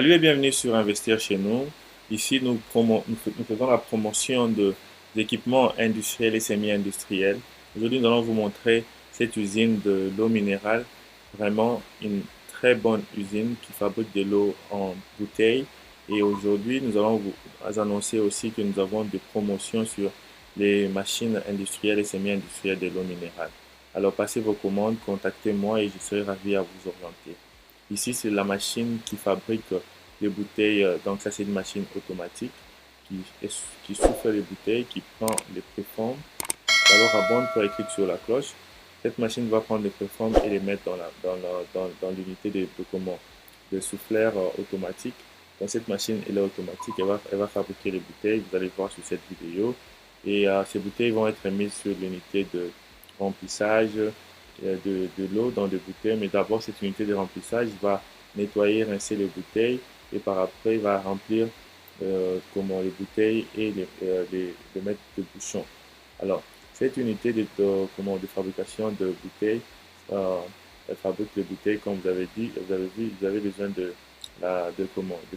Salut et bienvenue sur Investir chez nous. Ici, nous faisons la promotion d'équipements industriels et semi-industriels. Aujourd'hui, nous allons vous montrer cette usine de l'eau minérale, vraiment une très bonne usine qui fabrique de l'eau en bouteille. Et aujourd'hui, nous allons vous annoncer aussi que nous avons des promotions sur les machines industrielles et semi-industrielles de l'eau minérale. Alors, passez vos commandes, contactez-moi et je serai ravi à vous orienter. Ici, c'est la machine qui fabrique les bouteilles. Donc, ça, c'est une machine automatique qui, qui souffle les bouteilles, qui prend les préformes. D'abord, abonne pour écrire sur la cloche. Cette machine va prendre les préformes et les mettre dans l'unité de souffleur automatique. Donc, cette machine, elle est automatique. Elle va fabriquer les bouteilles. Vous allez voir sur cette vidéo. Et ces bouteilles vont être mises sur l'unité de remplissage de l'eau dans des bouteilles. Mais d'abord, cette unité de remplissage va nettoyer, rincer les bouteilles et par après, va remplir les bouteilles et les mettre de bouchons. Alors, cette unité de fabrication de bouteilles, elle fabrique les bouteilles, comme vous avez dit, vous avez vu, vous avez besoin de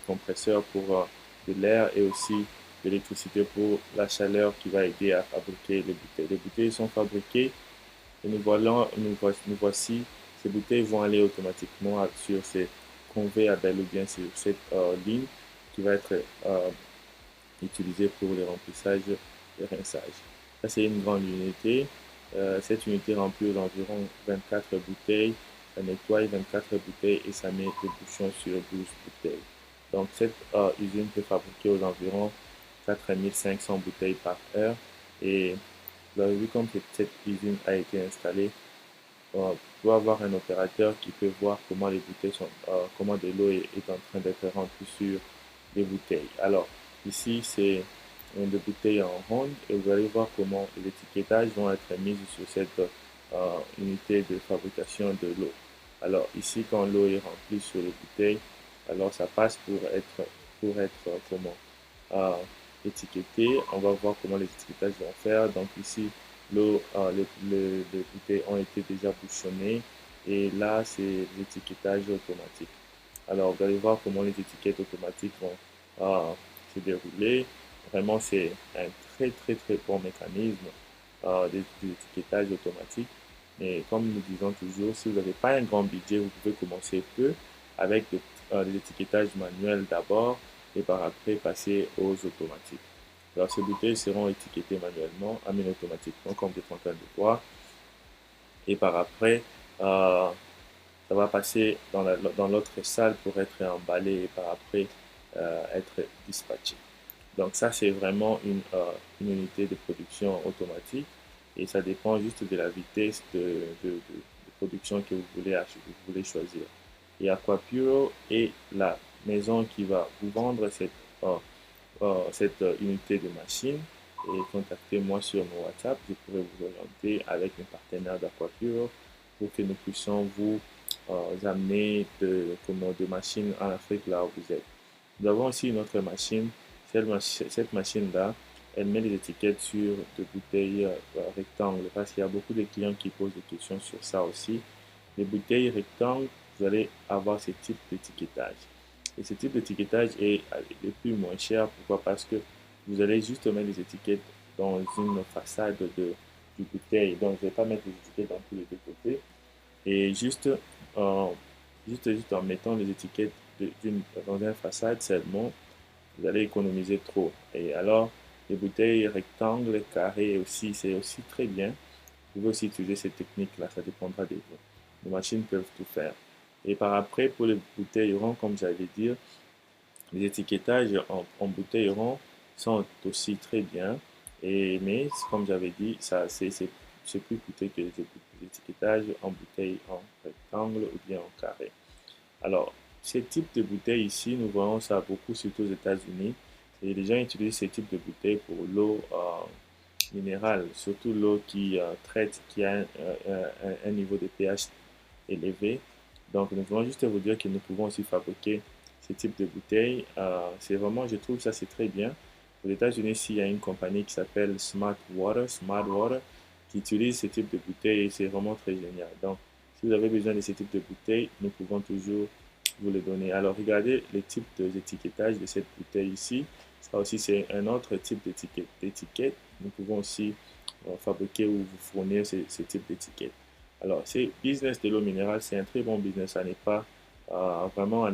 compresseurs pour de l'air et aussi de l'électricité pour la chaleur qui va aider à fabriquer les bouteilles. Les bouteilles sont fabriquées et nous voici, ces bouteilles vont aller automatiquement sur ces conveyors à bel ou bien sur cette ligne qui va être utilisée pour le remplissage et rinçage. Ça, c'est une grande unité. Cette unité remplit environ 24 bouteilles. Ça nettoie 24 bouteilles et ça met des bouchons sur 12 bouteilles. Donc, cette usine peut fabriquer aux environs 4500 bouteilles par heure. Et vous avez vu comme cette usine a été installée. Vous pouvez avoir un opérateur qui peut voir comment les bouteilles sont, comment de l'eau est en train d'être remplie sur les bouteilles. Alors, ici, c'est une de bouteilles en ronde et vous allez voir comment les étiquetages vont être mis sur cette unité de fabrication de l'eau. Alors, ici, quand l'eau est remplie sur les bouteilles, alors ça passe pour être euh, étiqueté. On va voir comment les étiquetages vont faire. Donc, ici, les bouteilles ont été déjà bouchonnées et là, c'est l'étiquetage automatique. Alors, vous allez voir comment les étiquettes automatiques vont se dérouler. Vraiment, c'est un très bon mécanisme d'étiquetage automatique. Mais comme nous disons toujours, si vous n'avez pas un grand budget, vous pouvez commencer peu avec des étiquetages manuels d'abord et par après passer aux automatiques. Alors, ces bouteilles seront étiquetées manuellement, amènes automatiquement, comme vous êtes en train de voir. Et par après, ça va passer dans l'autre salle pour être emballé et par après être dispatché. Donc ça, c'est vraiment une unité de production automatique et ça dépend juste de la vitesse de production que vous voulez choisir. Et Aquapuro est la maison qui va vous vendre cette unité de machine et contactez-moi sur mon WhatsApp. Je pourrai vous orienter avec un partenaire d'Aquapuro pour que nous puissions vous amener de machines en Afrique là où vous êtes. Nous avons aussi une autre machine. Cette machine-là, elle met les étiquettes sur de bouteilles rectangles parce qu'il y a beaucoup de clients qui posent des questions sur ça aussi. Les bouteilles rectangles, vous allez avoir ce type d'étiquetage. Et ce type d'étiquetage est le plus moins cher. Pourquoi? Parce que vous allez juste mettre les étiquettes dans une façade du bouteille. Donc, je ne vais pas mettre les étiquettes dans tous les deux côtés. Et en, juste en mettant les étiquettes dans une façade seulement, vous allez économiser trop. Et alors, les bouteilles rectangles, carrés aussi, c'est aussi très bien. Vous pouvez aussi utiliser cette technique-là, ça dépendra de vous. Les machines peuvent tout faire. Et par après, pour les bouteilles rondes, comme j'allais dire, les étiquetages en bouteilles rondes sont aussi très bien. Mais comme j'avais dit, c'est plus coûteux que les étiquetages en bouteilles en rectangle ou bien en carré. Alors, ce type de bouteilles ici, nous voyons ça beaucoup, surtout aux États-Unis. Et les gens utilisent ce type de bouteilles pour l'eau minérale, surtout l'eau qui a un niveau de pH élevé. Donc, nous voulons juste vous dire que nous pouvons aussi fabriquer ce type de bouteilles. C'est vraiment, je trouve ça c'est très bien. Aux États-Unis, il y a une compagnie qui s'appelle Smart Water, qui utilise ce type de bouteilles et c'est vraiment très génial. Donc, si vous avez besoin de ce type de bouteilles, nous pouvons toujours vous les donner. Alors, regardez les types d'étiquetage de cette bouteille ici. Ça aussi, c'est un autre type d'étiquette. Nous pouvons aussi fabriquer ou vous fournir ce type d'étiquette. Alors, c'est business de l'eau minérale, c'est un très bon business. À ne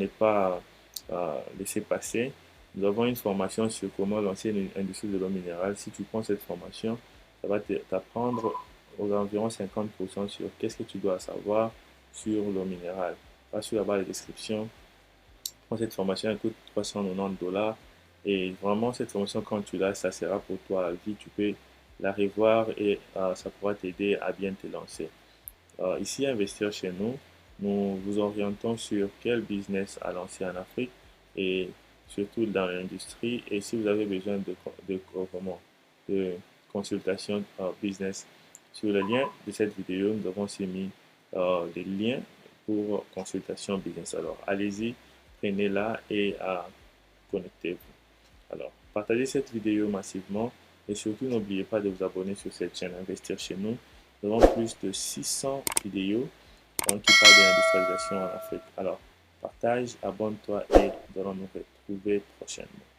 pas laisser passer. Nous avons une formation sur comment lancer une industrie de l'eau minérale. Si tu prends cette formation, ça va t'apprendre aux environ 50% sur qu'est-ce que tu dois savoir sur l'eau minérale. Va sur la barre de description. Cette formation elle coûte 390 $ et vraiment cette formation quand tu l'as, ça sera pour toi à vie. Tu peux la revoir et ça pourra t'aider à bien te lancer. Ici, investir chez nous, nous vous orientons sur quel business à lancer en Afrique et surtout dans l'industrie. Et si vous avez besoin de consultation business, sur le lien de cette vidéo, nous avons aussi mis des liens pour consultation business. Alors, allez-y, prenez-la et connectez-vous. Alors, partagez cette vidéo massivement et surtout n'oubliez pas de vous abonner sur cette chaîne Investir chez nous. Nous avons plus de 600 vidéos qui parlent de l'industrialisation en Afrique. Alors, partage, abonne-toi et nous allons nous retrouver prochainement.